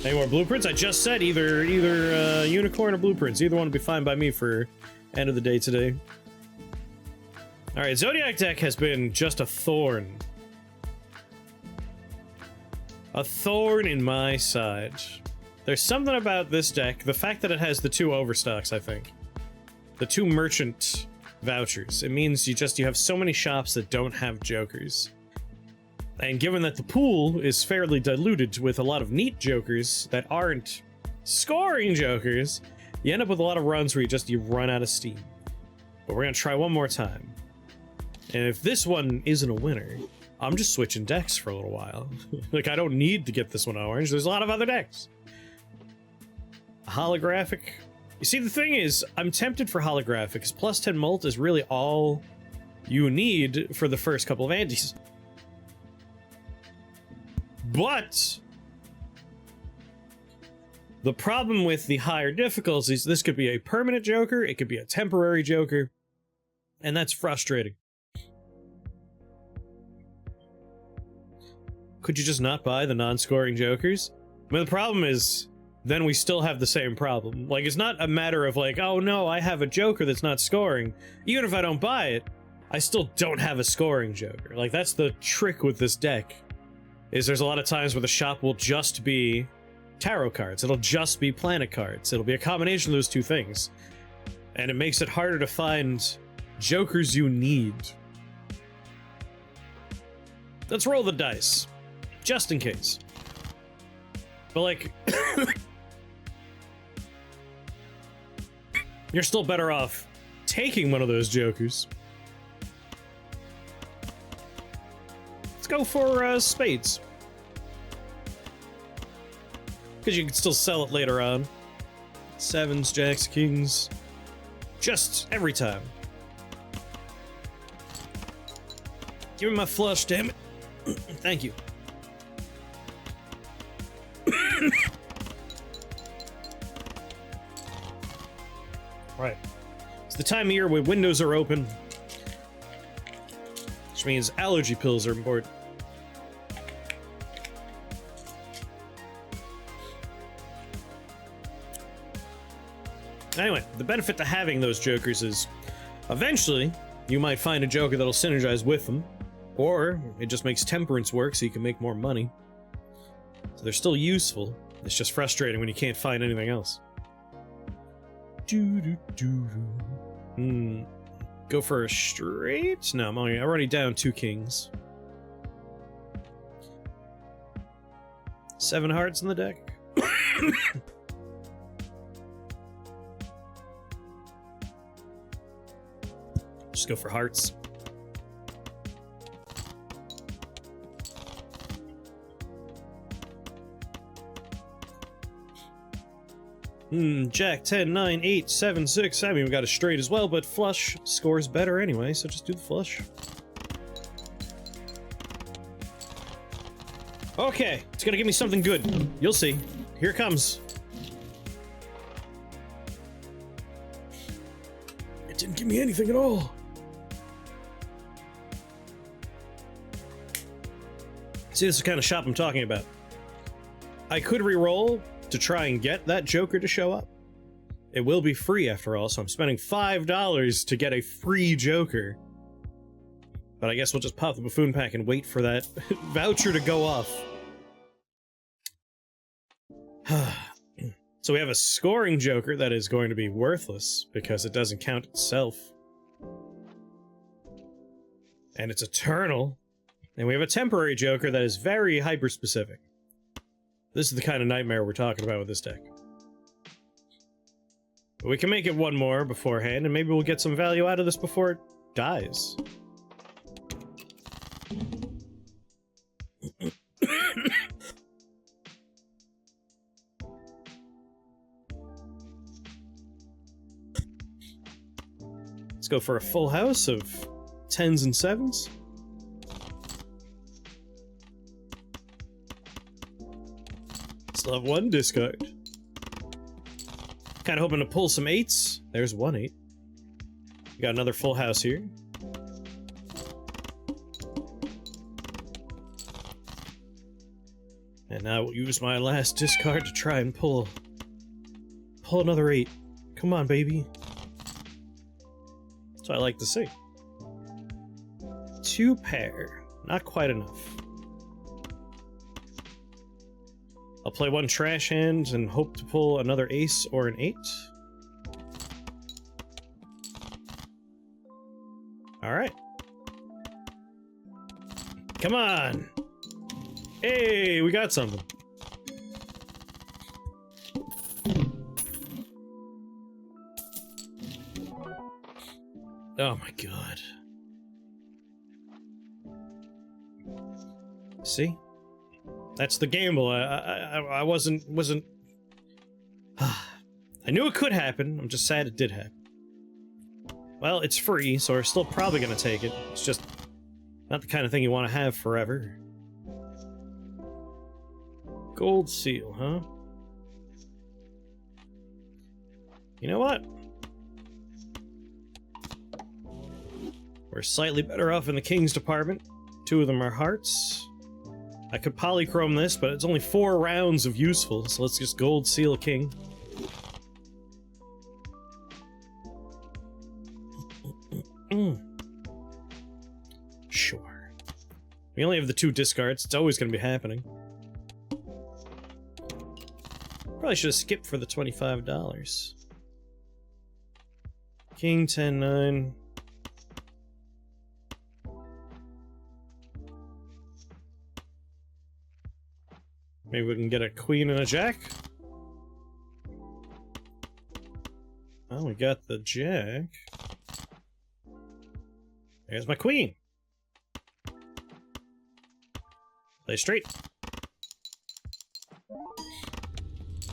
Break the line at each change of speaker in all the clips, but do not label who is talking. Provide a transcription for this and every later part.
Any more blueprints? I just said either unicorn or blueprints. Either one would be fine by me for end of the day today. Alright, Zodiac deck has been just a thorn. A thorn in my side. There's something about this deck, the fact that it has the 2 overstocks, I think. The 2 merchant vouchers. It means you have so many shops that don't have jokers. And given that the pool is fairly diluted with a lot of neat jokers that aren't scoring jokers, you end up with a lot of runs where you run out of steam. But we're gonna try one more time. And if this one isn't a winner, I'm just switching decks for a little while. Like, I don't need to get this one orange. There's a lot of other decks. Holographic. You see, the thing is, I'm tempted for holographic, because plus 10 mult is really all you need for the first couple of antes. But the problem with the higher difficulties, this could be a permanent joker, it could be a temporary joker, and that's frustrating. Could you just not buy the non-scoring jokers? I mean, the problem is, then we still have the same problem. Like, it's not a matter of like, oh no, I have a joker that's not scoring. Even if I don't buy it, I still don't have a scoring joker. Like, that's the trick with this deck. Is there's a lot of times where the shop will just be tarot cards. It'll just be planet cards. It'll be a combination of those 2 things. And it makes it harder to find jokers you need. Let's roll the dice. Just in case. But like... you're still better off taking one of those jokers. Let's go for spades. Because you can still sell it later on. 7s, jacks, kings. Just every time. Give me my flush, damn it. Thank you. Right. It's the time of year when windows are open. Which means allergy pills are important. Anyway, the benefit to having those jokers is eventually you might find a joker that'll synergize with them, or it just makes temperance work so you can make more money. So they're still useful. It's just frustrating when you can't find anything else. Go for a straight? No, I'm already down 2 kings. 7 hearts in the deck. Just go for hearts. Jack, 10, 9, 8, 7, 6. I mean, we got a straight as well, but flush scores better anyway, so just do the flush. Okay, it's gonna give me something good. You'll see. Here it comes. It didn't give me anything at all. See, this is the kind of shop I'm talking about. I could re-roll to try and get that joker to show up. It will be free after all, so I'm spending $5 to get a free joker. But I guess we'll just pop the buffoon pack and wait for that voucher to go off. So we have a scoring joker that is going to be worthless because it doesn't count itself. And it's eternal. And we have a temporary joker that is very hyper-specific. This is the kind of nightmare we're talking about with this deck. But we can make it one more beforehand, and maybe we'll get some value out of this before it dies. Let's go for a full house of 10s and 7s. Still have 1 discard. Kind of hoping to pull some 8s. There's 1 8. We got another full house here. And I will use my last discard to try and pull another 8. Come on, baby. That's what I like to see. 2 pair. Not quite enough. I'll play 1 trash hand and hope to pull another ace or an 8. Alright. Come on! Hey, we got something. Oh my god. See? That's the gamble. I wasn't... I knew it could happen. I'm just sad it did happen. Well, it's free, so we're still probably gonna take it. It's just not the kind of thing you want to have forever. Gold seal, huh? You know what? We're slightly better off in the king's department. 2 of them are hearts. I could polychrome this, but it's only 4 rounds of useful, so let's just gold seal king. Sure. We only have the 2 discards. It's always going to be happening. Probably should have skipped for the $25. King 10-9. Maybe we can get a queen and a jack. Oh, we got the jack. There's my queen. Play straight.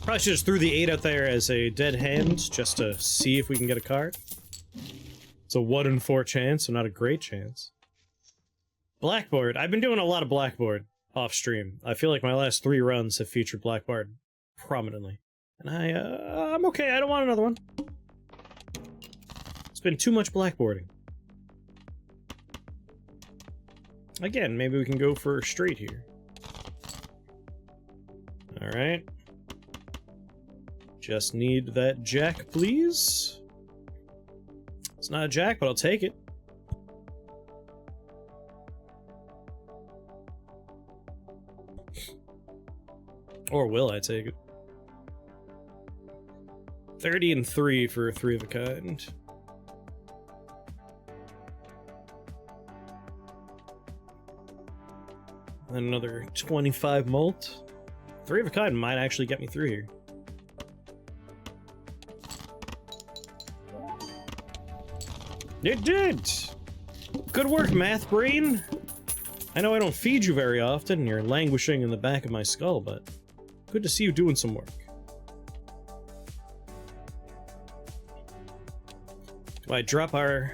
Probably should just threw the 8 out there as a dead hand, just to see if we can get a card. It's a 1 in 4 chance, so not a great chance. Blackboard. I've been doing a lot of Blackboard off stream. I feel like my last 3 runs have featured Blackboard prominently. And I'm okay, I don't want another one. It's been too much blackboarding. Again, maybe we can go for straight here. Alright. Just need that jack, please. It's not a jack, but I'll take it. Or will I take it? 30 and 3 for a 3 of a kind. And another 25 mult. 3 of a kind might actually get me through here. It did! Good work, math brain! I know I don't feed you very often, you're languishing in the back of my skull, but good to see you doing some work. Do I drop our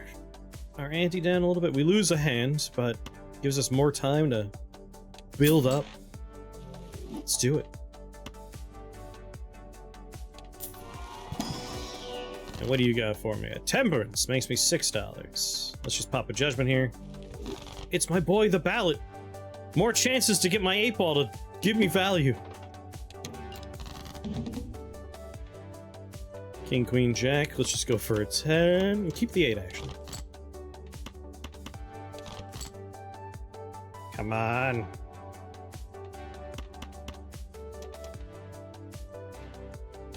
ante down a little bit? We lose a hand, but gives us more time to build up. Let's do it. And what do you got for me? A temperance makes me $6. Let's just pop a judgment here. It's my boy, the ballot. More chances to get my 8-ball to give me value. King, queen, jack. Let's just go for a 10. We'll keep the 8, actually. Come on.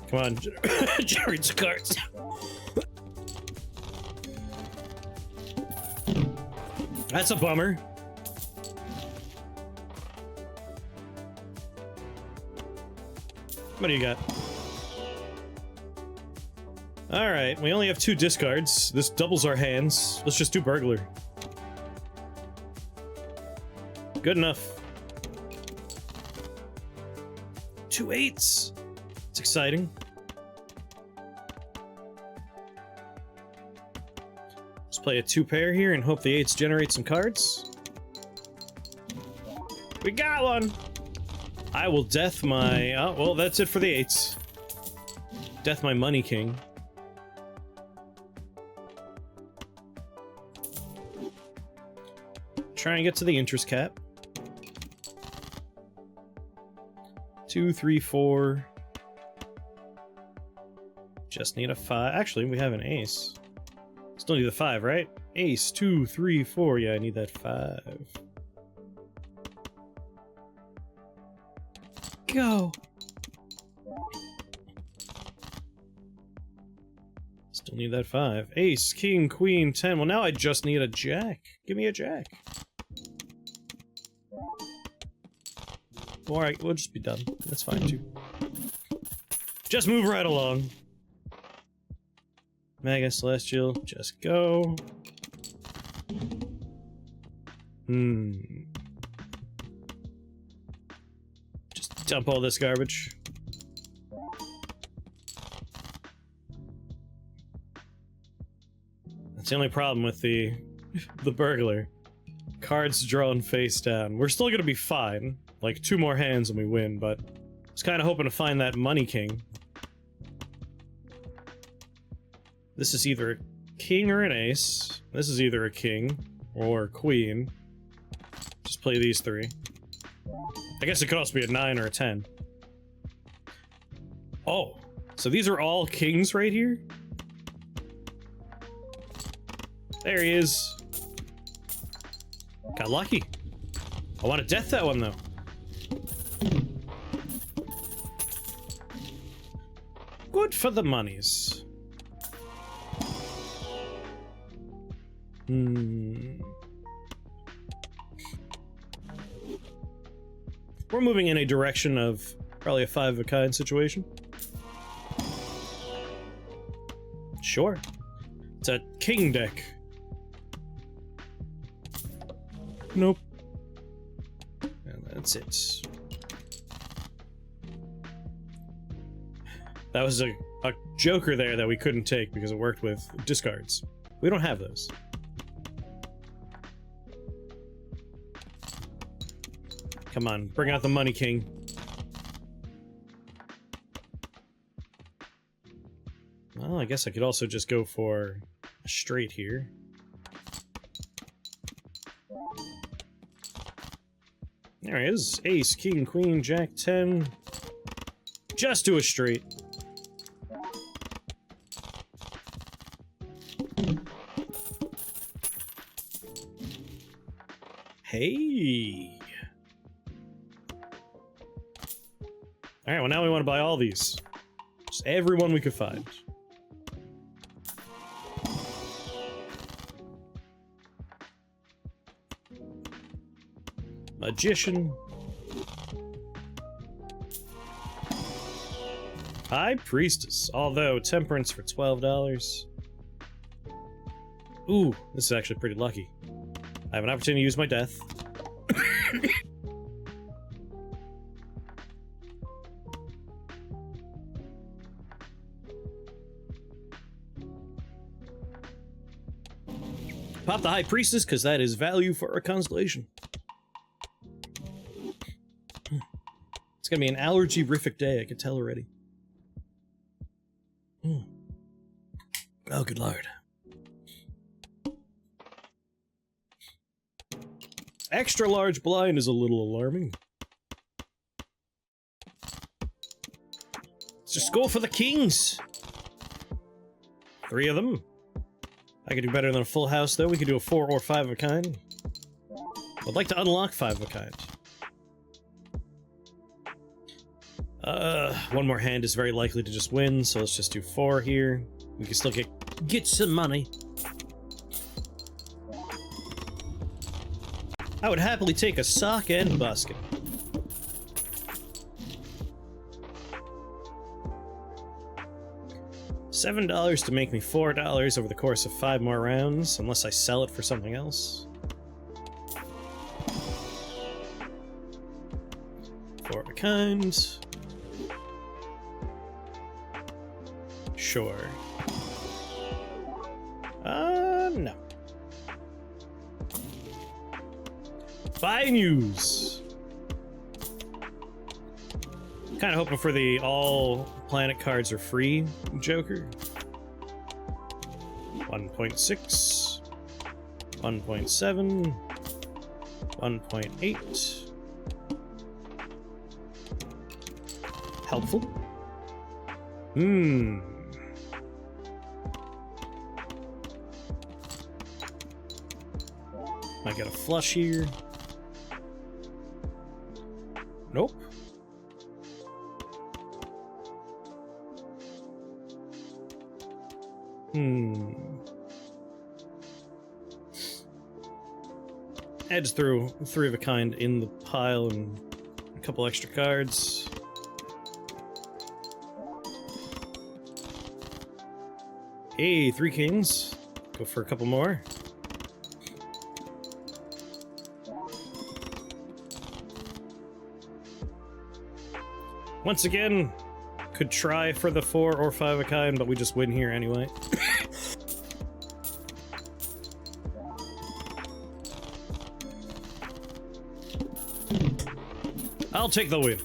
Come on, generate some cards. That's a bummer. What do you got? Alright, we only have 2 discards. This doubles our hands. Let's just do burglar. Good enough. 2 8s. It's exciting. Let's play a 2 pair here and hope the 8s generate some cards. We got one! I will death my... Oh, well, that's it for the 8s. Death my money king. Try and get to the interest cap. 2, 3, 4. Just need a 5. Actually, we have an ace. Still need the 5, right? Ace, 2, 3, 4. Yeah, I need that 5. Go! Still need that 5. Ace, king, queen, 10. Well, now I just need a jack. Give me a jack. Alright, we'll just be done. That's fine, too. Just move right along. Mega Celestial, just go. Just dump all this garbage. That's the only problem with the burglar. Cards drawn face down. We're still gonna be fine. Like 2 more hands and we win, but I was kind of hoping to find that money king. This is either a king or an ace. This is either a king or a queen. Just play these 3. I guess it could also be a 9 or a 10. Oh, so these are all kings right here? There he is. Got lucky. I want to death that one, though. Good for the monies. We're moving in a direction of probably a 5 of a kind situation. Sure. It's a king deck. Nope. And that's it. That was a joker there that we couldn't take because it worked with discards. We don't have those. Come on, bring out the money king. Well, I guess I could also just go for a straight here. There it is. Ace, king, queen, jack, 10. Just do a straight. Hey. Alright, well now we want to buy all these. Just every one we could find. Magician. High Priestess. Although, Temperance for $12. Ooh, this is actually pretty lucky. I have an opportunity to use my death. Pop the High Priestess, because that is value for a Constellation. It's gonna be an allergy-rific day, I can tell already. Oh, good lord. Extra large blind is a little alarming. Let's just go for the kings. 3 of them. I could do better than a full house, though. We could do a 4 or 5 of a kind. I'd like to unlock 5 of a kind. 1 more hand is very likely to just win, so let's just do 4 here. We can still get some money. I would happily take a sock and busket. $7 to make me $4 over the course of 5 more rounds, unless I sell it for something else. 4 of a kind. Sure. No. Buy news! Kinda hoping for the all planet cards are free Joker. 1.6. 1.7. 1.8. Helpful. I got a flush here. Nope. Edge through 3 of a kind in the pile and a couple extra cards. Hey, 3 kings. Go for a couple more. Once again, could try for the 4 or 5 of a kind, but we just win here anyway. I'll take the win.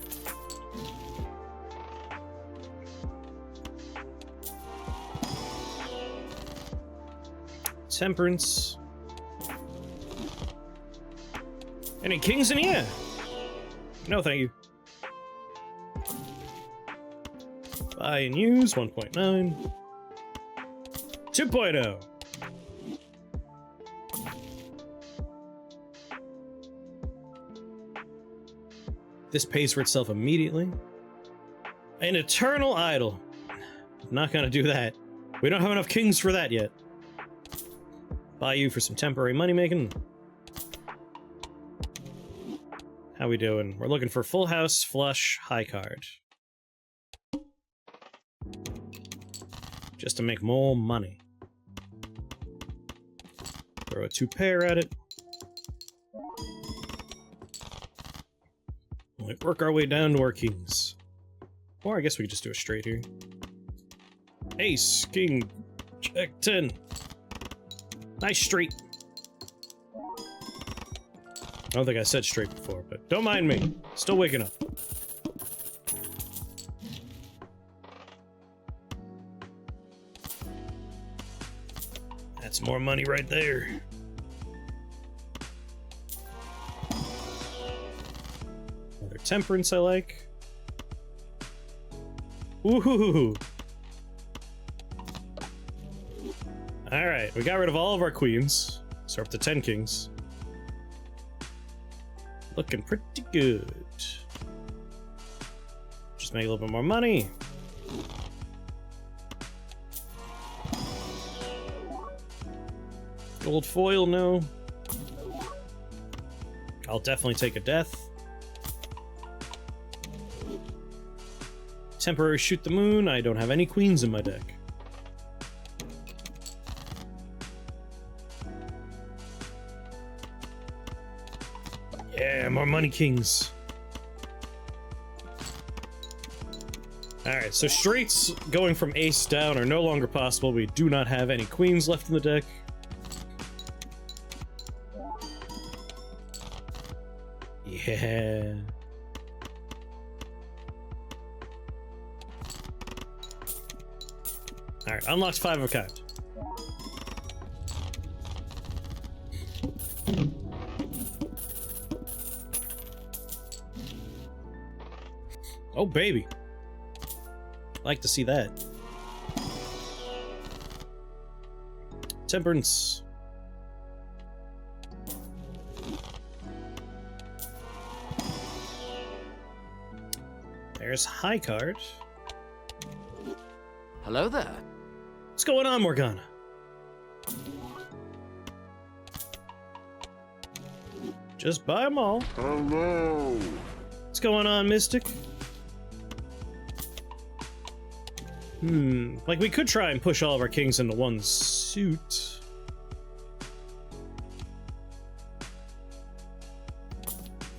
Temperance. Any kings in here? No, thank you. Buy and use 1.9. 2.0. This pays for itself immediately. An eternal idol. Not gonna do that. We don't have enough kings for that yet. Buy you for some temporary money making. How we doing? We're looking for full house, flush, high card. Just to make more money. Throw a 2 pair at it. Like, work our way down to our kings. Or I guess we could just do a straight here. Ace, king, jack 10. Nice straight. I don't think I said straight before, but don't mind me. Still waking up. That's more money right there. Another temperance I like. Ooh. Alright, we got rid of all of our queens. So we're up to 10 kings. Looking pretty good. Just make a little bit more money. Gold foil, no. I'll definitely take a death. Temporary shoot the moon. I don't have any queens in my deck. Yeah, more money kings. Alright, so straights going from ace down are no longer possible. We do not have any queens left in the deck. Yeah. Alright, unlocked 5 of a kind. Oh, baby. Like to see that. Temperance. There's high card.
Hello there.
What's going on, Morgana? Just buy them all.
Hello.
What's going on, Mystic? Like, we could try and push all of our kings into one suit.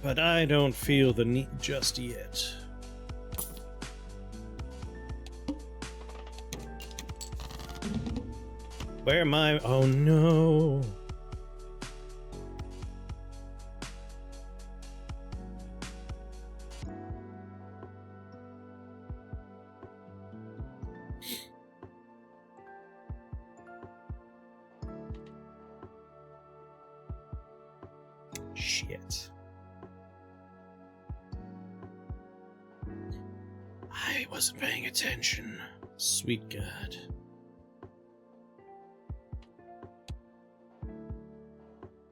But I don't feel the need just yet. Where am I? Oh no. Shit. I wasn't paying attention. Sweet God.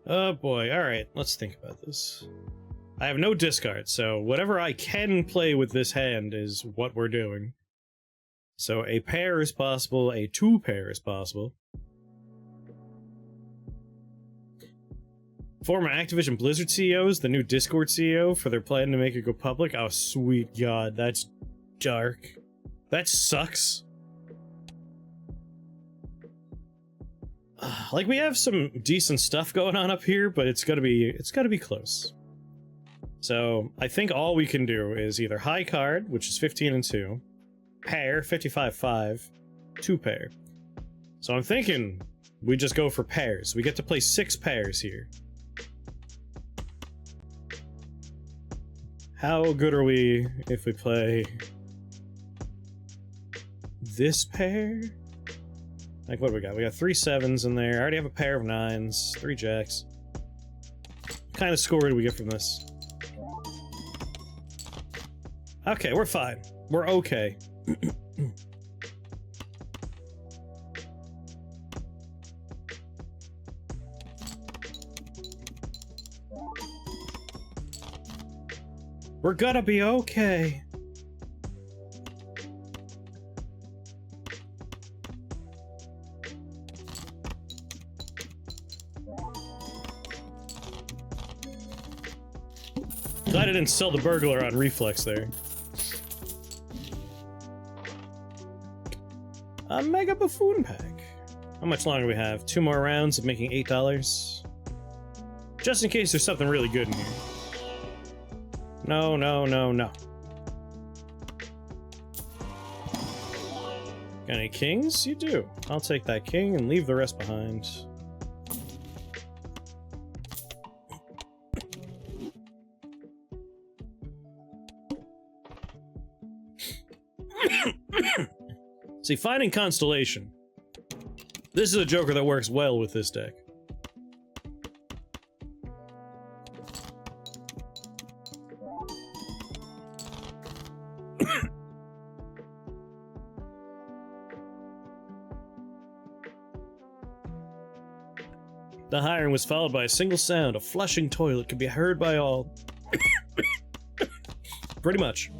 Oh boy, alright, let's think about this. I have no discard, so whatever I can play with this hand is what we're doing. So a pair is possible, a 2-pair is possible. Former Activision Blizzard CEOs, the new Discord CEO, for their plan to make it go public. Oh, sweet God, that's dark. That sucks. Like, we have some decent stuff going on up here, but it's gotta be close. So, I think all we can do is either high card, which is 15 and 2, pair, 55-5, 2-pair. So I'm thinking we just go for pairs. We get to play 6 pairs here. How good are we if we play this pair? Like, what do we got? We got 3 7s in there. I already have a pair of 9s, 3 jacks. What kind of score do we get from this? Okay, we're fine. We're okay. We're gonna be okay. Glad I didn't sell the burglar on reflex there. A Mega Buffoon Pack. How much longer do we have? 2 more rounds of making $8. Just in case there's something really good in here. No, no, no, no. Got any kings? You do. I'll take that king and leave the rest behind. See, finding Constellation. This is a joker that works well with this deck. The hiring was followed by a single sound. A flushing toilet could be heard by all. Pretty much.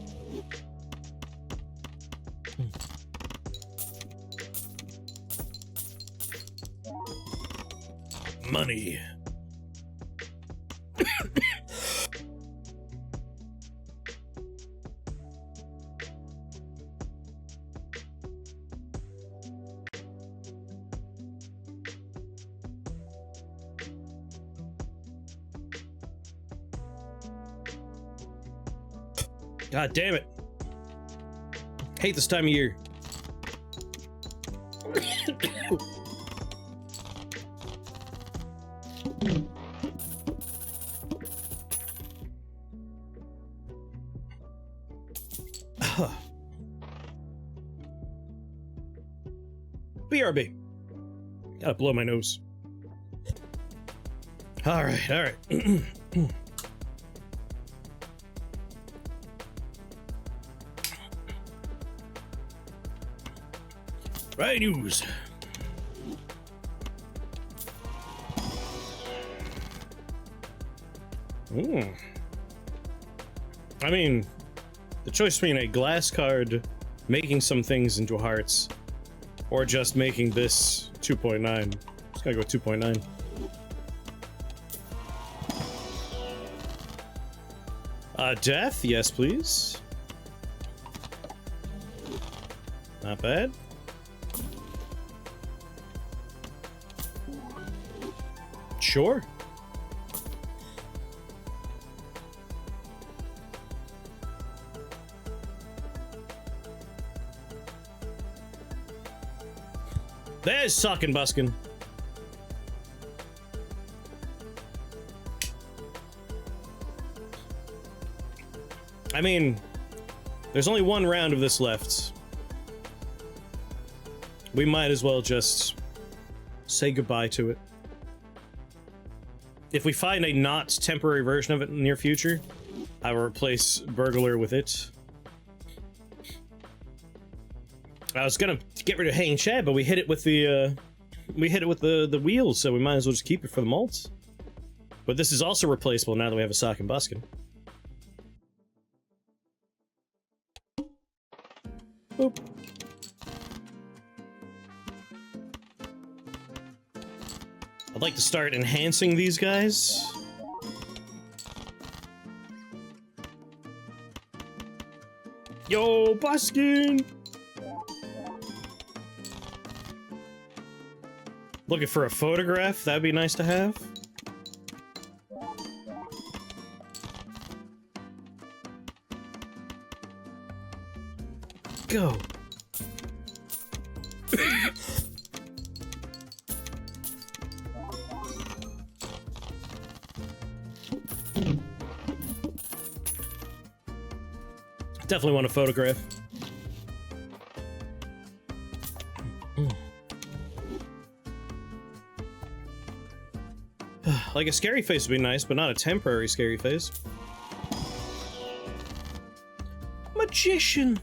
Money. God damn it. Hate this time of year. BRB. Gotta blow my nose. Alright, alright. Right news. I mean, the choice between a glass card making some things into hearts or just making this 2.9. Just gotta go 2.9. Death? Yes, please. Not bad. Sure. There's sucking buskin'. I mean, there's only one round of this left. We might as well just say goodbye to it. If we find a not temporary version of it in the near future, I will replace Burglar with it. I was gonna get rid of hanging shad, but we hit it with the wheels, so we might as well just keep it for the molds. But this is also replaceable now that we have a sock and buskin. Boop. I'd like to start enhancing these guys. Yo, buskin! Looking for a photograph? That'd be nice to have. Go. Definitely want a photograph. Like a scary face would be nice, but not a temporary scary face. Magician!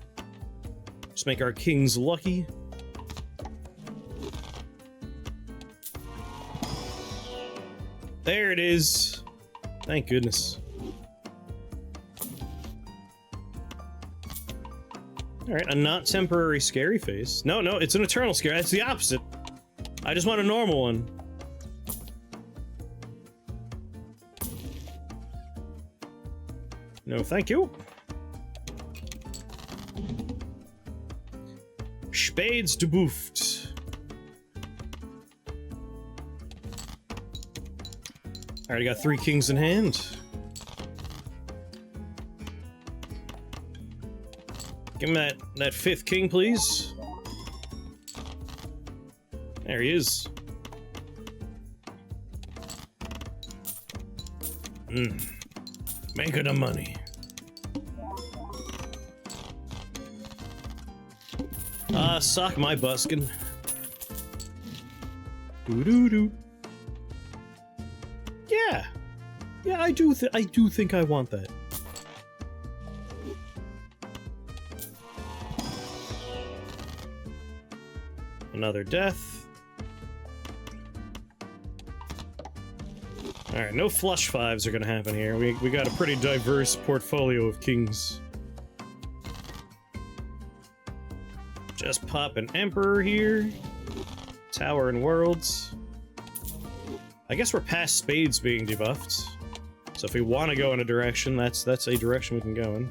Just make our kings lucky. There it is. Thank goodness. Alright, a not temporary scary face. No, no, it's an eternal scare. That's the opposite. I just want a normal one. No, thank you. Spades de boofed. Alright, I got 3 kings in hand. Give him that 5th king, please. There he is. Making the money. Sock my buskin. Doo-doo-doo. Yeah. Yeah, I do think I want that. Another death. Alright, no flush fives are gonna happen here. We got a pretty diverse portfolio of kings. Just pop an emperor here. Tower and worlds. I guess we're past spades being debuffed. So if we want to go in a direction, that's a direction we can go in.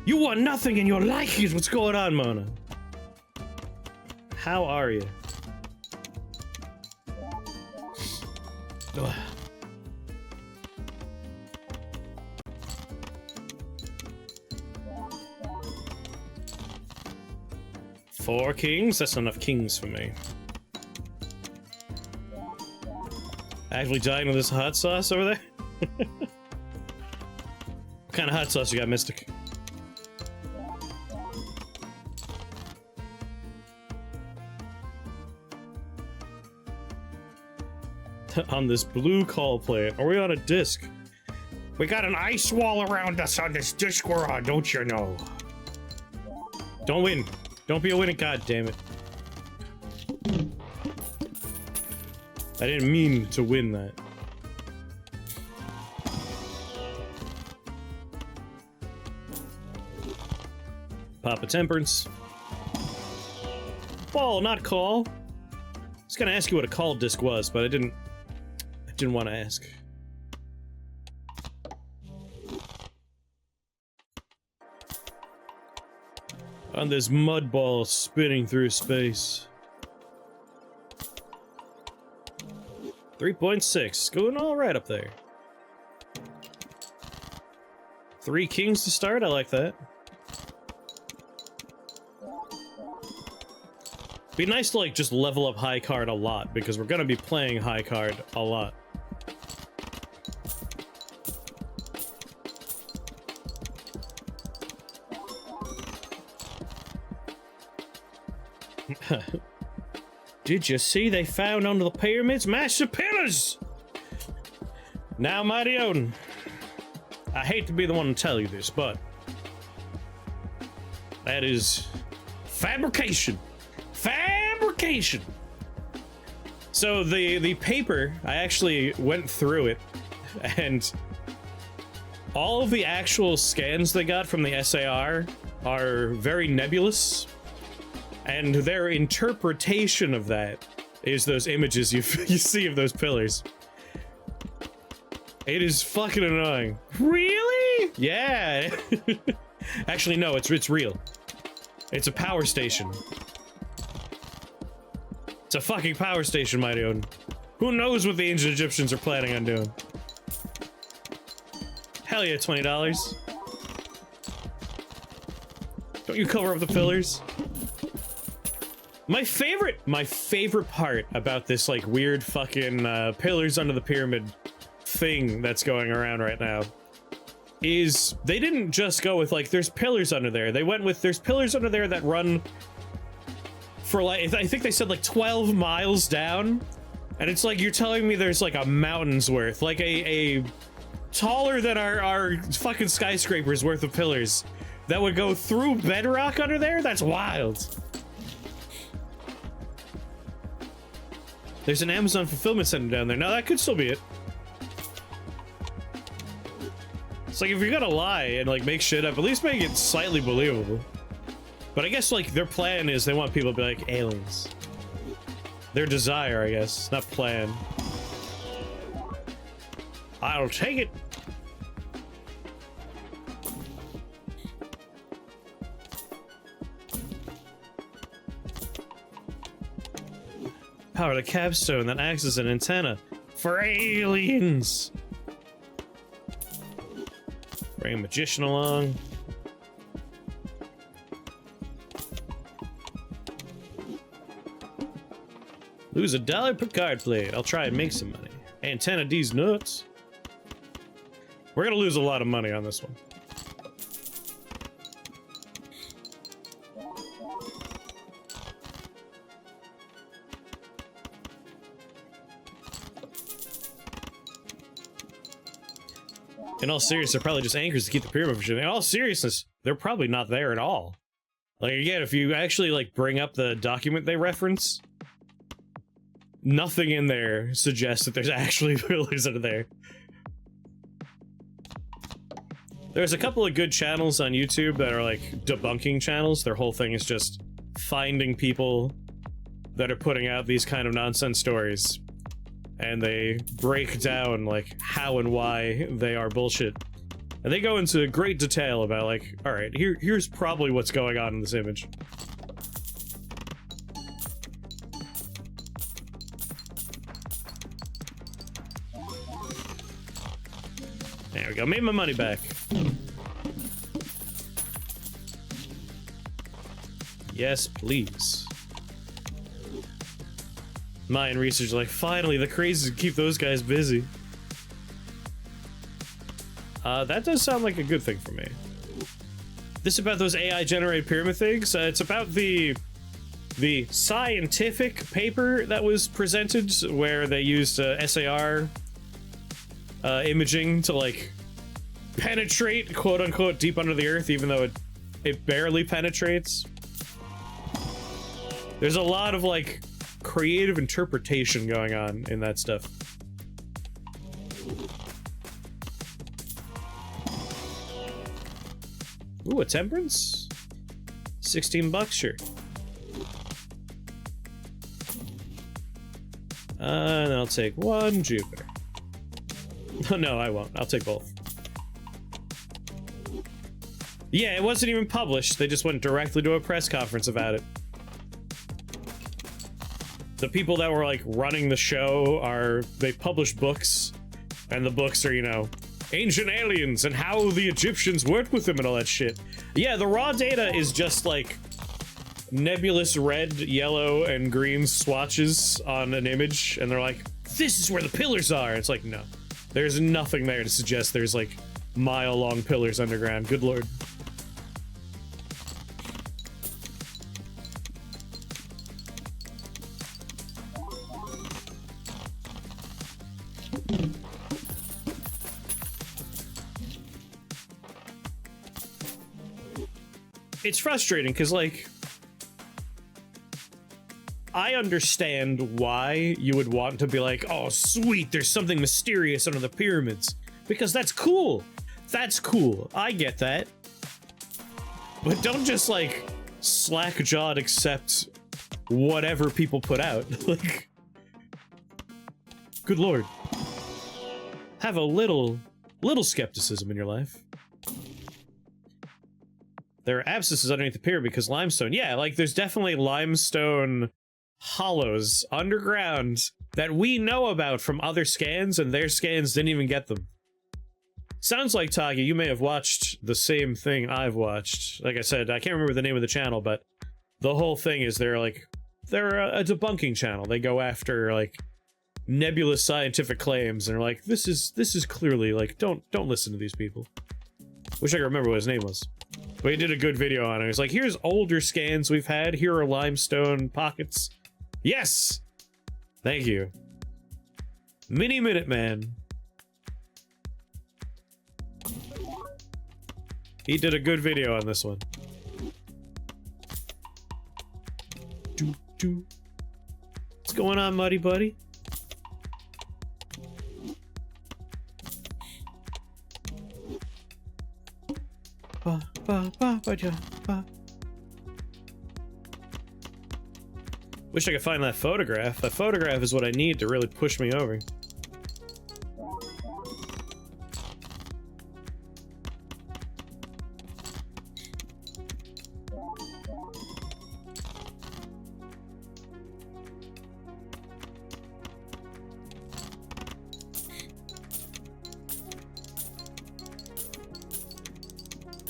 You want nothing in your life. What's going on, Mona? How are you? Ugh. Four kings? That's not enough kings for me. Actually dying with this hot sauce over there? What kind of hot sauce you got, Mystic? On this blue call plate. Are we on a disc? We got an ice wall around us on this disc we're on, don't you know? Don't win. Don't be a winner, god damn it. I didn't mean to win that. Papa Temperance. Ball, not call. I was gonna ask you what a call disc was, but I didn't want to ask. On this mud ball spinning through space. 3.6, going all right up there. 3 kings to start, I like that. Be nice to like just level up high card a lot, because we're gonna be playing high card a lot. Did you see they found under the pyramids massive pillars? Now mighty Odin. I hate to be the one to tell you this, but that is fabrication. Fabrication. So the paper, I actually went through it, and all of the actual scans they got from the SAR are very nebulous, and their interpretation of that is those images you see of those pillars. It is fucking annoying. Really? Yeah. Actually, no, it's real. It's a power station. It's a fucking power station, mighty Odin. Who knows what the ancient Egyptians are planning on doing? Hell yeah, $20. Don't you cover up the pillars? My favorite part about this, like, weird fucking pillars under the pyramid thing that's going around right now is they didn't just go with, like, there's pillars under there. They went with, there's pillars under there that run for, like, I think they said, like, 12 miles down. And it's like, you're telling me there's, like, a mountain's worth, like a taller than our fucking skyscrapers worth of pillars that would go through bedrock under there? That's wild. There's an Amazon fulfillment center down there. Now, that could still be it. It's like, if you're gonna lie and, like, make shit up, at least make it slightly believable. But I guess, like, their plan is they want people to be like, aliens. Their desire, I guess, not plan. I'll take it. Power the capstone that acts as an antenna for aliens. Bring a magician along. Lose $1 per card played. I'll try and make some money. Antenna D's nuts. We're gonna lose a lot of money on this one. In all seriousness, they're probably just anchors to keep the pyramid from shooting. In all seriousness, they're probably not there at all. Like, again, if you actually, like, bring up the document they reference, nothing in there suggests that there's actually pillars under there. There's a couple of good channels on YouTube that are, like, debunking channels. Their whole thing is just finding people that are putting out these kind of nonsense stories. And they break down, like, how and why they are bullshit. And they go into great detail about, like, alright, here's probably what's going on in this image. There we go, made my money back. Yes, please. Mayan research, like, finally, the crazies keep those guys busy. That does sound like a good thing for me. This about those AI-generated pyramid things? It's about the scientific paper that was presented, where they used SAR imaging to, like, penetrate, quote-unquote, deep under the earth, even though it barely penetrates. There's a lot of, like, creative interpretation going on in that stuff. Ooh, a temperance? 16 bucks, sure. And I'll take one Jupiter. No, I won't. I'll take both. Yeah, it wasn't even published. They just went directly to a press conference about it. The people that were, like, running the show they publish books, and the books are, you know, ancient aliens and how the Egyptians worked with them and all that shit. Yeah, the raw data is just, like, nebulous red, yellow, and green swatches on an image, and they're like, this is where the pillars are! It's like, no. There's nothing there to suggest there's, like, mile-long pillars underground. Good lord. it's frustrating because, like, I understand why you would want to be like, oh, sweet, there's something mysterious under the pyramids. Because that's cool. That's cool. I get that. But don't just, like, slack-jawed accept whatever people put out. Like, good lord. Have a little skepticism in your life. There are abscesses underneath the pyramid because limestone. Yeah, like, there's definitely limestone hollows underground that we know about from other scans, and their scans didn't even get them. Sounds like, Tagi, you may have watched the same thing I've watched. Like I said, I can't remember the name of the channel, but the whole thing is they're a debunking channel. They go after, like, nebulous scientific claims, and they're like, this is clearly, like, don't listen to these people. Wish I could remember what his name was. But he did a good video on it. He's like, here's older scans we've had. Here are limestone pockets. Yes! Thank you. Mini Minuteman. He did a good video on this one. What's going on, Muddy Buddy? Wish I could find that photograph. That photograph is what I need to really push me over.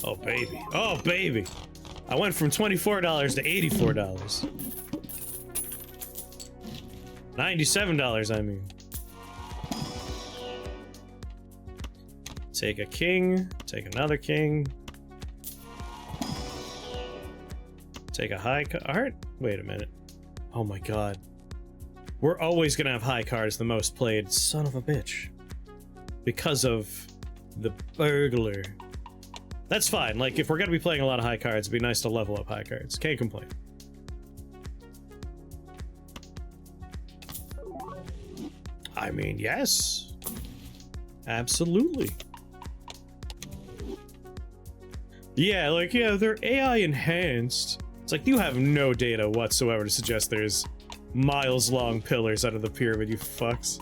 Oh, baby. Oh, baby. I went from $24 to $84. $97, I mean. Take a king. Take another king. Take a high card. Wait a minute. Oh my god. We're always gonna have high cards the most played. Son of a bitch. Because of the burglar. That's fine. Like, if we're gonna be playing a lot of high cards, it'd be nice to level up high cards. Can't complain. I mean, yes. Absolutely. Yeah, like, yeah, they're AI enhanced. It's like, you have no data whatsoever to suggest there's miles-long pillars under the pyramid, you fucks.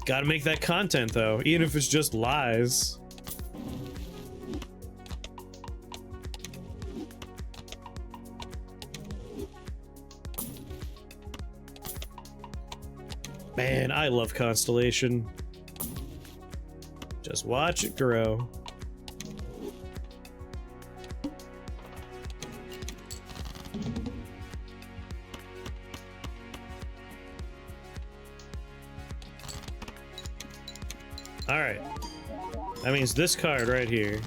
Gotta make that content, though, even if it's just lies. Man, I love Constellation. Just watch it grow. Alright. That means this card right here.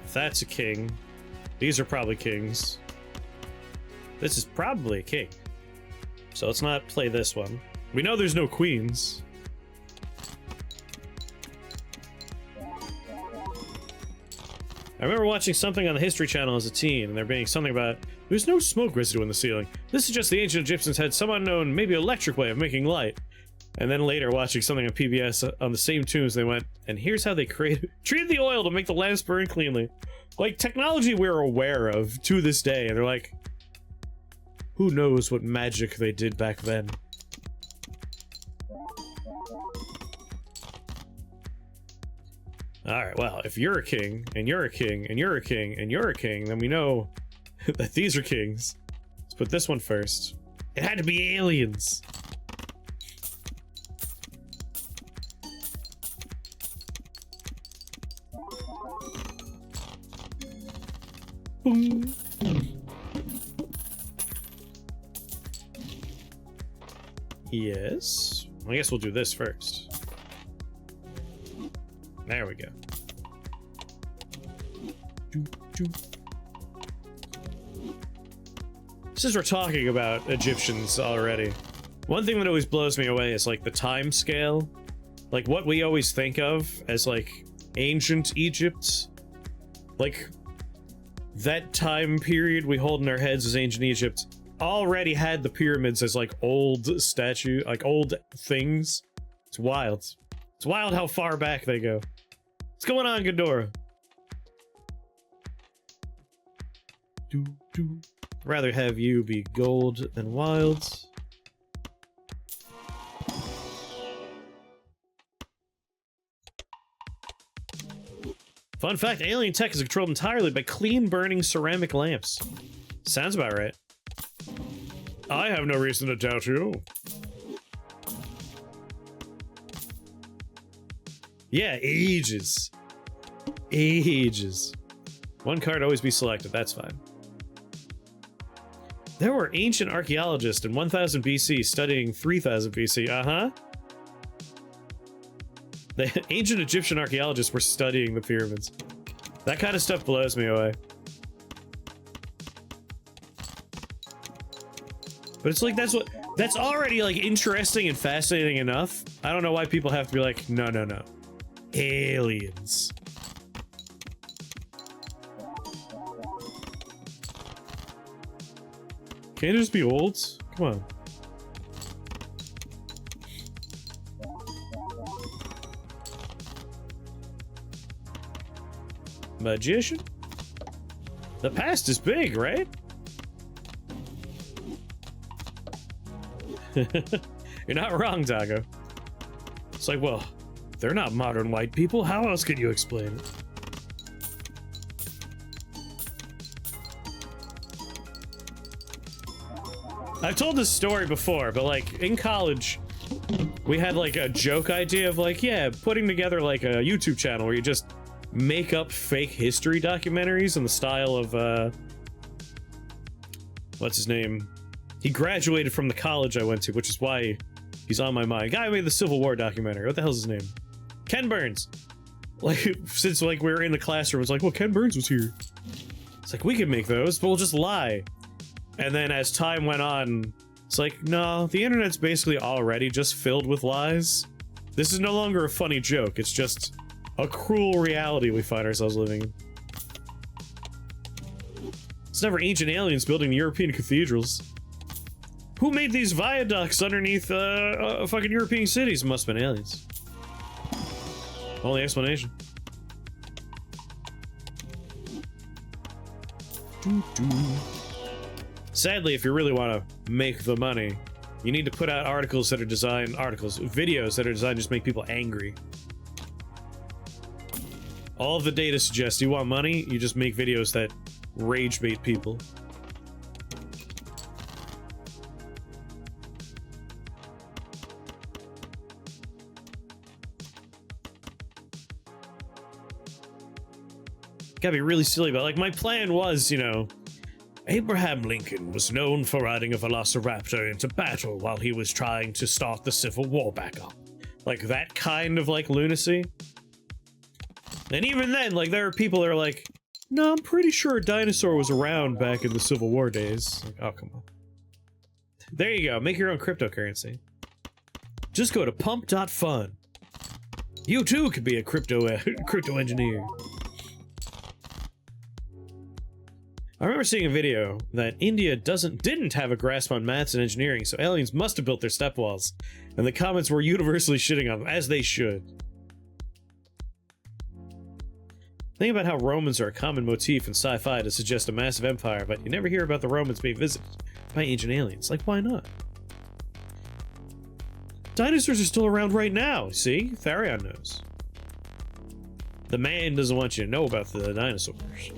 If that's a king, these are probably kings. This is probably a king. So let's not play this one. We know there's no queens. I remember watching something on the History Channel as a teen, and there being something about, there's no smoke residue in the ceiling. This is just the ancient Egyptians had some unknown, maybe electric way of making light. And then later watching something on PBS on the same tunes, they went, and here's how they treated the oil to make the lamps burn cleanly. Like, technology we're aware of to this day, and they're like, who knows what magic they did back then. Alright, well, if you're a king, and you're a king, and you're a king, and you're a king, then we know that these are kings. Let's put this one first. It had to be aliens. Boom. Yes. I guess we'll do this first. There we go. Since we're talking about Egyptians already, one thing that always blows me away is like the time scale like what we always think of as like ancient Egypt, like that time period we hold in our heads as ancient Egypt already had the pyramids as like old statue, like old things. It's wild. It's wild how far back they go. What's going on, Ghidorah? Rather have you be gold than wild. Fun fact, alien tech is controlled entirely by clean burning ceramic lamps. Sounds about right. I have no reason to doubt you. Yeah, ages. Ages. One card always be selected, that's fine. There were ancient archaeologists in 1000 BC studying 3000 BC, uh-huh. The ancient Egyptian archaeologists were studying the pyramids. That kind of stuff blows me away. But it's like, that's already like interesting and fascinating enough. I don't know why people have to be like, no, no, no. Aliens. Can't it just be old? Come on. Magician? The past is big, right? You're not wrong, Dago. It's like, well, they're not modern white people. How else could you explain it? I've told this story before, but like in college, we had like a joke idea of like, yeah, putting together like a YouTube channel where you just make up fake history documentaries in the style of, what's his name? He graduated from the college I went to, which is why he's on my mind. Guy who made the Civil War documentary. What the hell's his name? Ken Burns. Like, since like we were in the classroom, it's like, well, Ken Burns was here. It's like, we could make those, but we'll just lie. And then as time went on, it's like, no, the internet's basically already just filled with lies. This is no longer a funny joke, it's just a cruel reality we find ourselves living in. It's never ancient aliens building European cathedrals. Who made these viaducts underneath fucking European cities? Must have been aliens. Only explanation. Sadly, if you really want to make the money, you need to put out articles that are designed, videos that are designed to just make people angry. All of the data suggests you want money, you just make videos that rage bait people. Gotta be really silly, but like my plan was, you know, Abraham Lincoln was known for riding a velociraptor into battle while he was trying to start the Civil War back up. Like that kind of like lunacy. And even then, like there are people that are like, no, I'm pretty sure a dinosaur was around back in the Civil War days. Like, oh, come on. There you go, make your own cryptocurrency. Just go to pump.fun. You too could be a crypto engineer. I remember seeing a video that India didn't have a grasp on maths and engineering, so aliens must have built their step walls, and the comments were universally shitting on them, as they should. Think about how Romans are a common motif in sci-fi to suggest a massive empire, but you never hear about the Romans being visited by ancient aliens. Like, why not? Dinosaurs are still around right now, see? Therion knows. The man doesn't want you to know about the dinosaurs.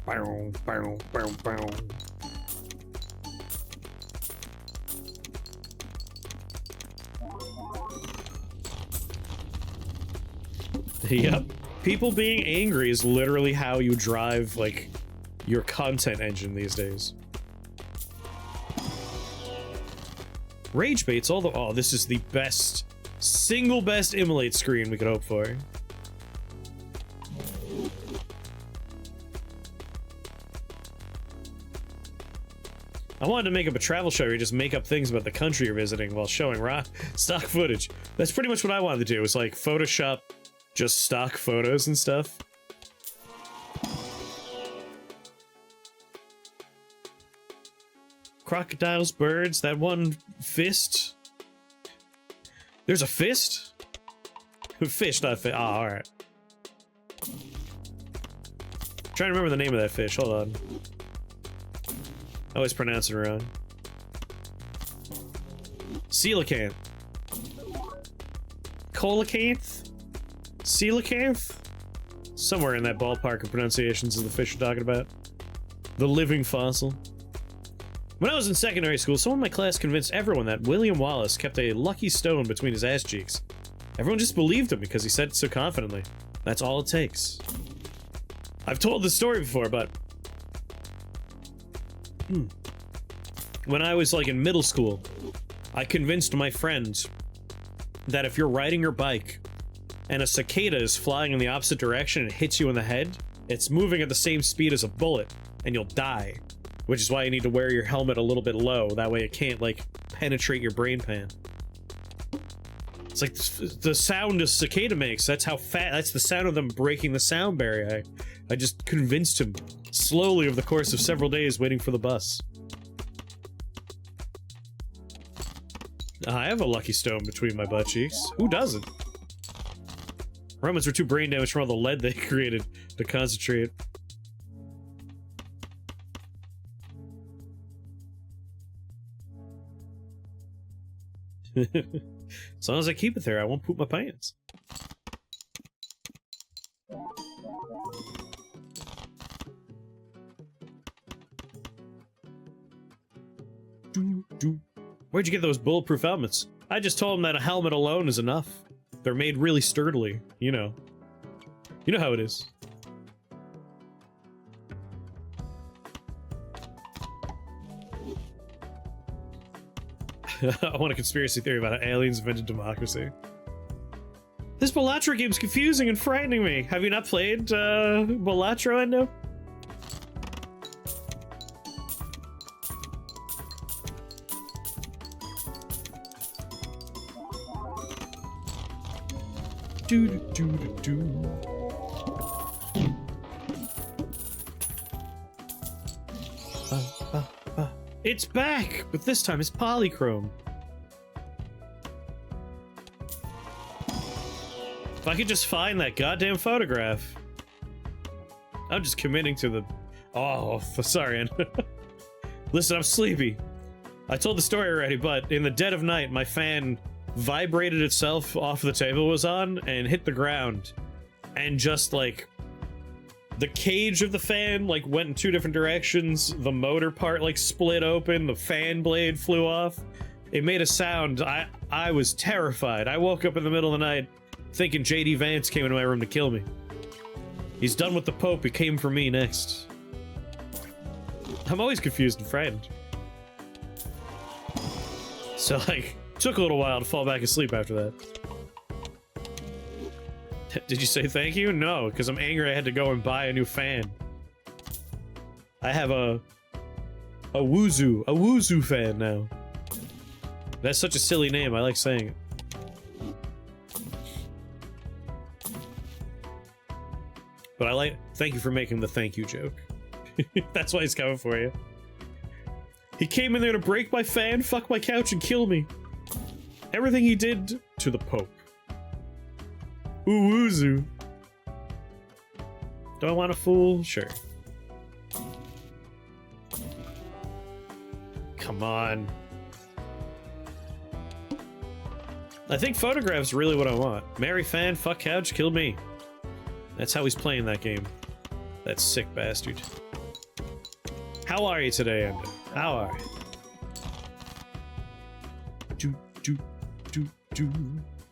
Bow, bow, bow, bow. Yep. People being angry is literally how you drive, like, your content engine these days. Rage baits all the— oh, this is the best, single best immolate screen we could hope for. I wanted to make up a travel show where you just make up things about the country you're visiting while showing raw stock footage. That's pretty much what I wanted to do, was like Photoshop just stock photos and stuff. Crocodiles, birds, that one fist. There's a fist? Fish, not fish. Ah, alright. Trying to remember the name of that fish, hold on. I always pronounce it wrong. Coelacanth. Coelacanth? Coelacanth? Somewhere in that ballpark of pronunciations of the fish you're talking about. The living fossil. When I was in secondary school, someone in my class convinced everyone that William Wallace kept a lucky stone between his ass cheeks. Everyone just believed him because he said it so confidently. That's all it takes. I've told this story before, but... when I was, like, in middle school, I convinced my friend that if you're riding your bike and a cicada is flying in the opposite direction and hits you in the head, it's moving at the same speed as a bullet, and you'll die. Which is why you need to wear your helmet a little bit low, that way it can't, like, penetrate your brain pan. It's like the sound a cicada makes, that's how that's the sound of them breaking the sound barrier. I just convinced him slowly over the course of several days waiting for the bus. I have a lucky stone between my butt cheeks. Who doesn't? Romans were too brain damaged from all the lead they created to concentrate. As long as I keep it there, I won't poop my pants. Where'd you get those bulletproof helmets? I just told him that a helmet alone is enough. They're made really sturdily, you know. You know how it is. I want a conspiracy theory about how aliens invented democracy. This Balatro game's confusing and frightening me. Have you not played Balatro, Endo? It's back, but this time it's polychrome. If I could just find that goddamn photograph. I'm just committing to the... Oh, sorry. Listen, I'm sleepy. I told the story already, but in the dead of night, my fan vibrated itself off the table it was on and hit the ground. And just, like... the cage of the fan, like, went in two different directions. The motor part, like, split open. The fan blade flew off. It made a sound. I was terrified. I woke up in the middle of the night thinking J.D. Vance came into my room to kill me. He's done with the Pope. He came for me next. I'm always confused and frightened. So, like, took a little while to fall back asleep after that. Did you say thank you? No, because I'm angry I had to go and buy a new fan. I have a Wuzu fan now. That's such a silly name, I like saying it. But I like, thank you for making the thank you joke. That's why he's coming for you. He came in there to break my fan, fuck my couch, and kill me. Everything he did to the Pope. Wuzu. Do I want a fool? Sure. Come on. I think photograph's really what I want. Marry fan, fuck couch, kill me. That's how he's playing that game. That sick bastard. How are you today, Endo? How are you?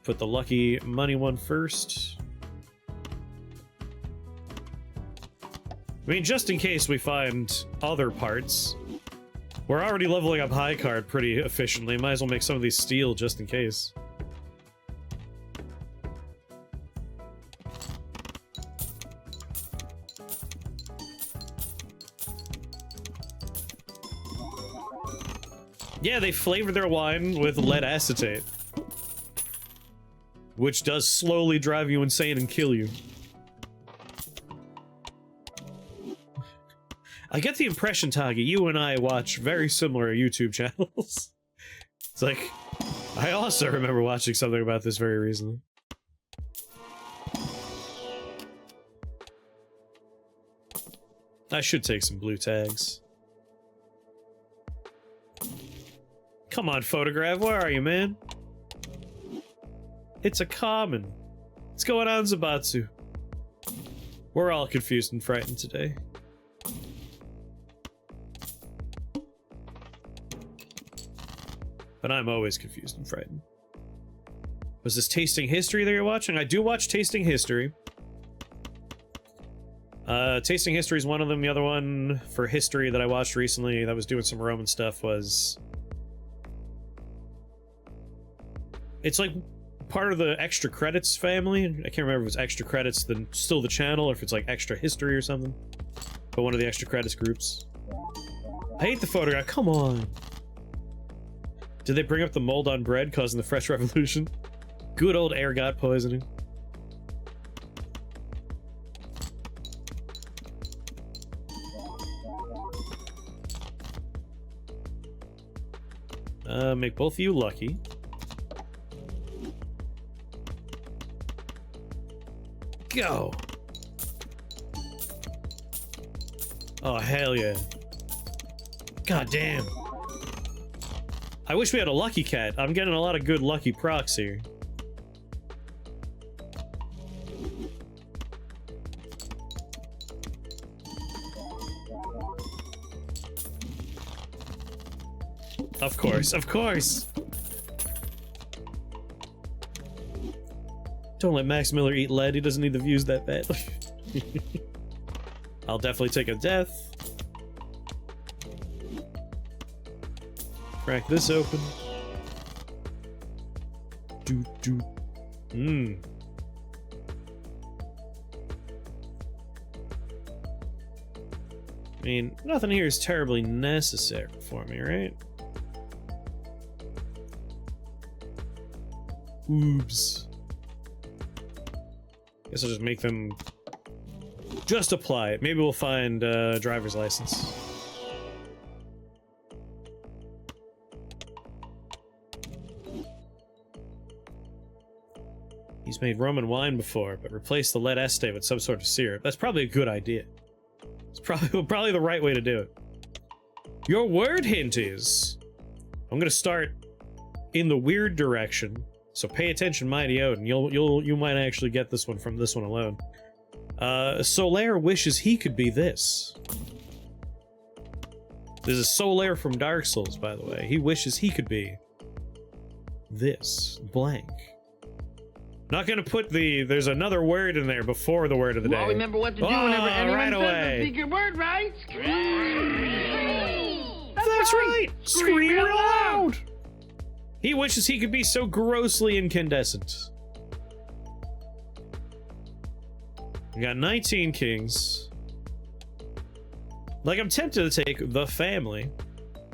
Put the lucky money one first. I mean, just in case we find other parts. We're already leveling up high card pretty efficiently. Might as well make some of these steel just in case. Yeah, they flavor their wine with lead acetate, which does slowly drive you insane and kill you. I get the impression, Tagi, you and I watch very similar YouTube channels. It's like, I also remember watching something about this very recently. I should take some blue tags. Come on, photograph, where are you, man? It's a common. What's going on, Zabatsu? We're all confused and frightened today. But I'm always confused and frightened. Was this Tasting History that you're watching? I do watch Tasting History. Tasting History is one of them. The other one for history that I watched recently that was doing some Roman stuff was... It's like part of the Extra Credits family. I can't remember if it's Extra Credits, then still the channel, or if it's like Extra History or something. But one of the Extra Credits groups. I hate the photograph. Come on. Did they bring up the mold on bread causing the Fresh Revolution? Good old ergot poisoning. Make both of you lucky. Go! Oh, hell yeah. God damn. I wish we had a lucky cat. I'm getting a lot of good lucky procs here. Of course, of course! Don't let Max Miller eat lead, he doesn't need the views that bad. I'll definitely take a death. Crack this open. I mean, nothing here is terribly necessary for me, right? Oops. Guess I'll just make them... Just apply it. Maybe we'll find a driver's license. He's made Roman wine before, but replaced the lead acetate with some sort of syrup. That's probably a good idea. It's probably the right way to do it. Your word hint is... I'm gonna start in the weird direction. So pay attention, Mighty Odin. You might actually get this one from this one alone. Solaire wishes he could be this. This is Solaire from Dark Souls, by the way. He wishes he could be this blank. Not gonna put the... There's another word in there before the word of the day.
Well, remember what to do whenever anyone
right
says
away.
the secret word, right? Scream!
That's right! Scream real loud! He wishes he could be so grossly incandescent. We got 19 kings. Like, I'm tempted to take the family.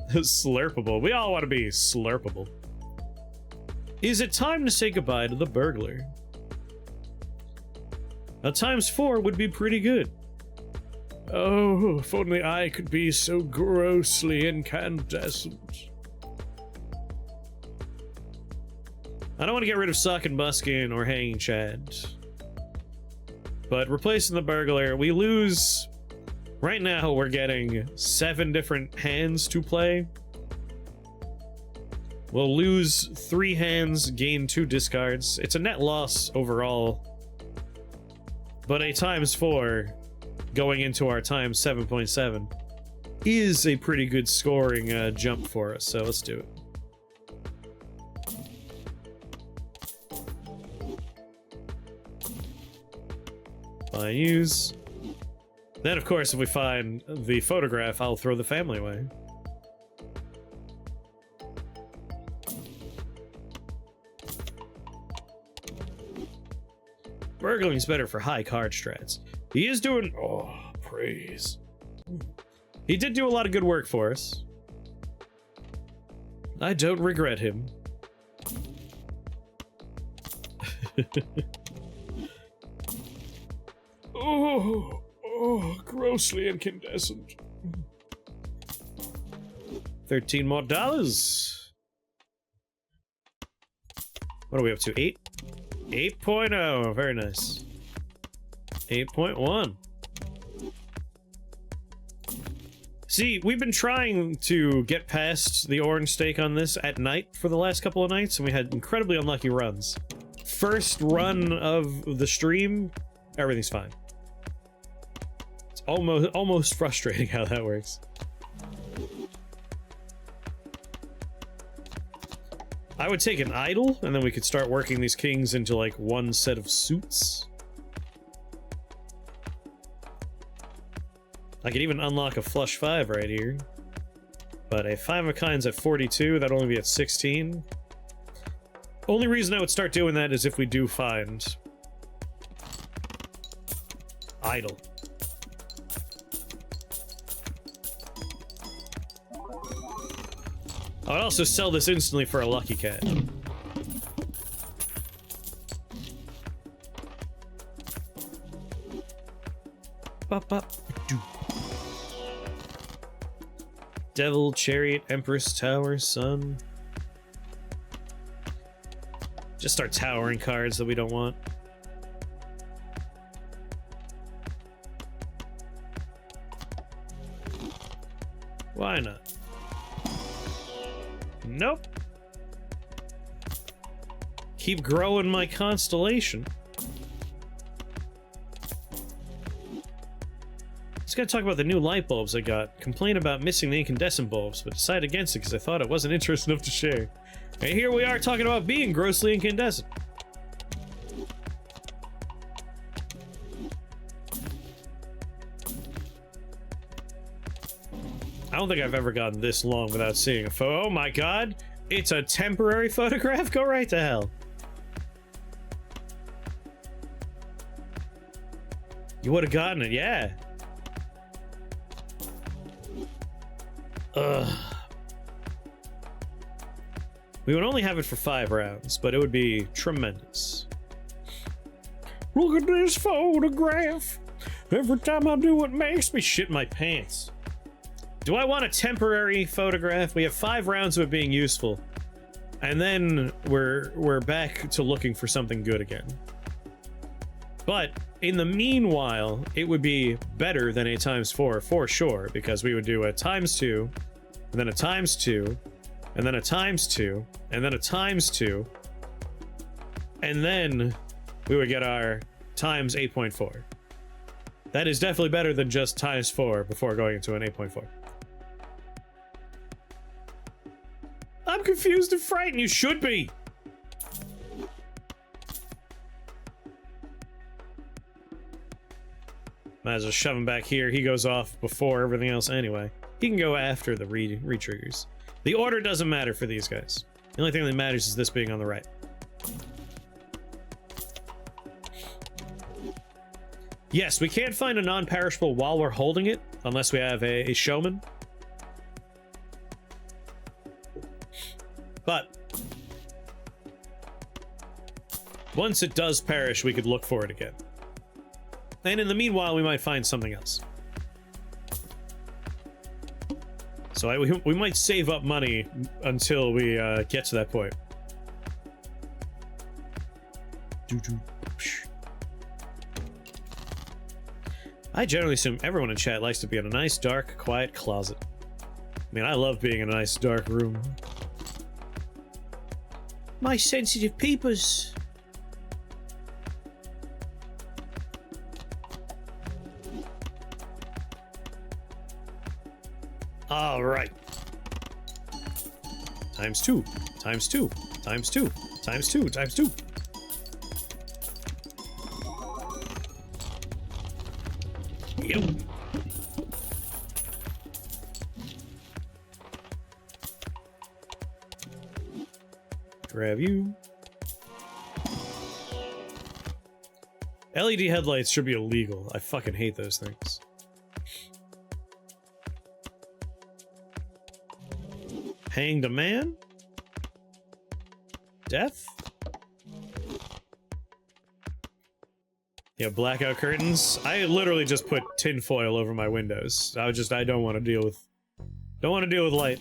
Slurpable. We all want to be slurpable. Is it time to say goodbye to the burglar? Now, ×4 would be pretty good. Oh, if only I could be so grossly incandescent. I don't want to get rid of Suckin' Buskin or Hanging Chad. But replacing the burglar, we lose... Right now, we're getting 7 different hands to play. We'll lose 3 hands, gain 2 discards. It's a net loss overall. But a ×4 going into our times 7.7 is a pretty good scoring jump for us, so let's do it. I use. Then, of course, if we find the photograph, I'll throw the family away. Burgling's better for high card strats. He is doing... Oh, praise. He did do a lot of good work for us. I don't regret him. Oh, grossly incandescent. $13 more. What are we up to? 8? 8.0. Very nice. 8.1. See, we've been trying to get past the orange stake on this at night for the last couple of nights, and we had incredibly unlucky runs. First run of the stream, everything's fine. It's almost frustrating how that works. I would take an idol, and then we could start working these kings into, like, one set of suits. I could even unlock a flush 5 right here. But a 5 of kinds at 42, that'd only be at 16. Only reason I would start doing that is if we do find idol. I would also sell this instantly for a lucky cat. Devil, Chariot, Empress, Tower, Sun. Just start towering cards that we don't want. Why not? Nope. Keep growing my Constellation. Just gotta talk about the new light bulbs I got. Complain about missing the incandescent bulbs, but decide against it because I thought it wasn't interesting enough to share. And here we are talking about being grossly incandescent. I don't think I've ever gotten this long without seeing a photo. Oh my god! It's a temporary photograph? Go right to hell. You would have gotten it, yeah. Ugh. We would only have it for 5 rounds, but it would be tremendous. Look at this photograph. Every time I do it makes me shit my pants. Do I want a temporary photograph? We have 5 rounds of it being useful. And then we're back to looking for something good again. But in the meanwhile, it would be better than a ×4 for sure, because we would do a ×2, and then a ×2, and then a ×2, and then a ×2, and then we would get our ×8.4. That is definitely better than just ×4 before going into an 8.4. I'm confused and frightened. You should be. Might as well shove him back here. He goes off before everything else anyway. He can go after the re-triggers. The order doesn't matter for these guys. The only thing that matters is this being on the right. Yes, we can't find a non-perishable while we're holding it, unless we have a showman. But once it does perish, we could look for it again. And in the meanwhile, we might find something else. So we might save up money until we get to that point. I generally assume everyone in chat likes to be in a nice, dark, quiet closet. I mean, I love being in a nice, dark room. My sensitive peepers. All right. ×2, ×2, ×2, ×2, ×2. Yep. Grab you. LED headlights should be illegal. I fucking hate those things. Hanged a man? Death? Yeah, blackout curtains. I literally just put tin foil over my windows. I don't want to deal with light.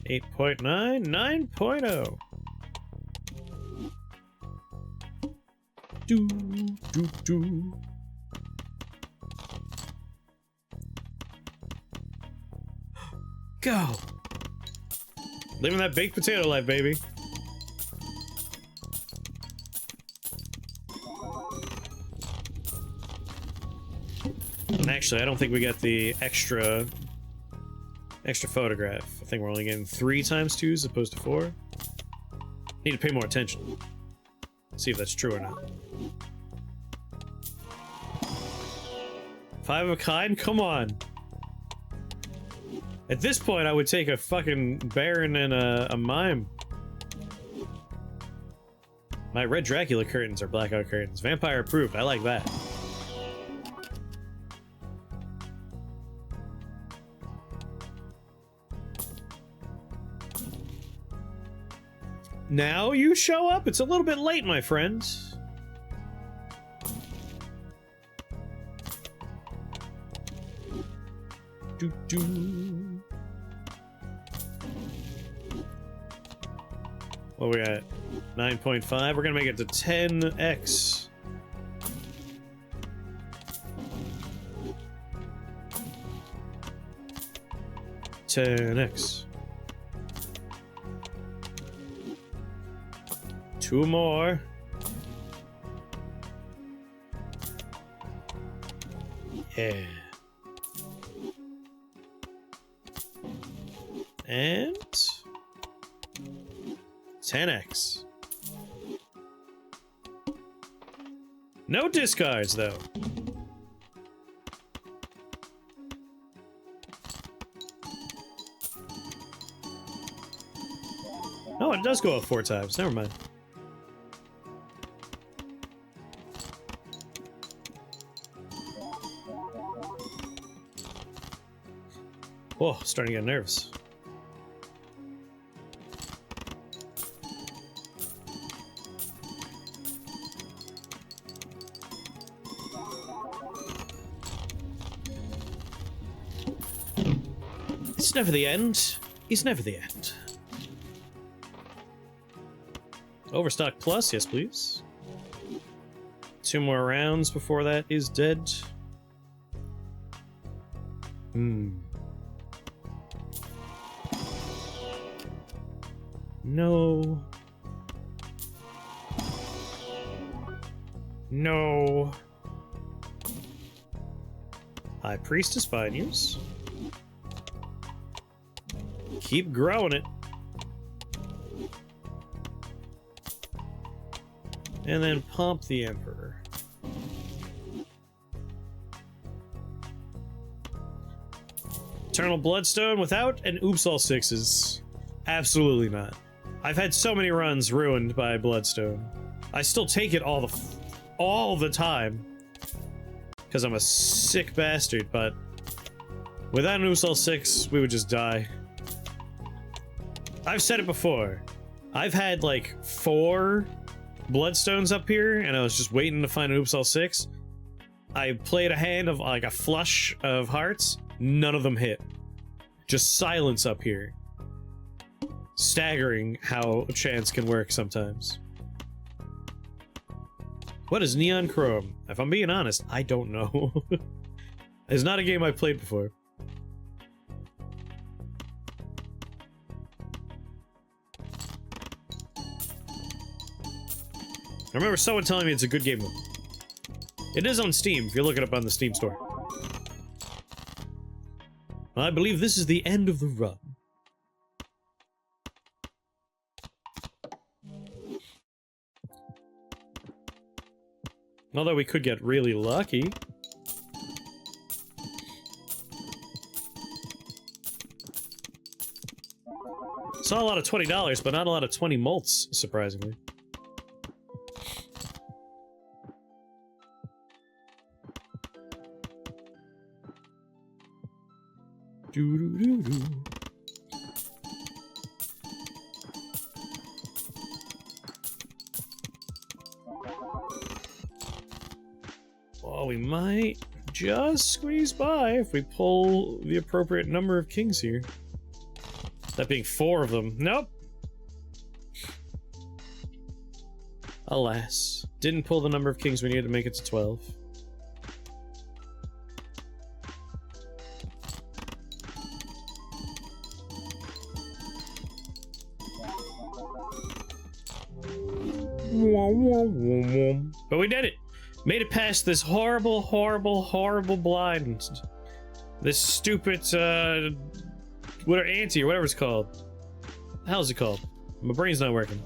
Eight 9.0. Do do do. Go. Living that baked potato life, baby. And actually, I don't think we got the extra photograph. I think we're only getting 3 times 2 as opposed to 4. Need to pay more attention. See if that's true or not. 5 of a kind? Come on. At this point, I would take a fucking Baron and a Mime. My red Dracula curtains are blackout curtains. Vampire approved. I like that. Now you show up? It's a little bit late, my friend. Do-do. What we at? 9.5. We're gonna make it to 10x. $10x. 2 more. Yeah. And 10x. No discards, though. Oh, it does go up 4 times. Never mind. Whoa, starting to get nervous. It's never the end. It's never the end. Overstock plus, yes please. 2 more rounds before that is dead. No. No. High Priestess Binders. Keep growing it. And then pump the Emperor. Eternal Bloodstone without an oops all 6s. Absolutely not. I've had so many runs ruined by Bloodstone. I still take it all the time. Because I'm a sick bastard, but without an oops all 6, we would just die. I've said it before. I've had like 4 Bloodstones up here, and I was just waiting to find an oops all 6. I played a hand of like a flush of hearts. None of them hit. Just silence up here. Staggering how chance can work sometimes. What is Neon Chrome? If I'm being honest, I don't know. It's not a game I've played before. I remember someone telling me it's a good game. It is on Steam, if you look it up on the Steam store. I believe this is the end of the run. Although we could get really lucky. Saw a lot of $20, but not a lot of 20 mults, surprisingly. Doo-doo-doo-doo. Well, we might just squeeze by if we pull the appropriate number of kings here. That being 4 of them. Nope. Alas. Didn't pull the number of kings we needed to make it to 12. But we did it! Made it past this horrible, horrible, horrible blind. This stupid, what are anti or whatever it's called. What the hell is it called? My brain's not working.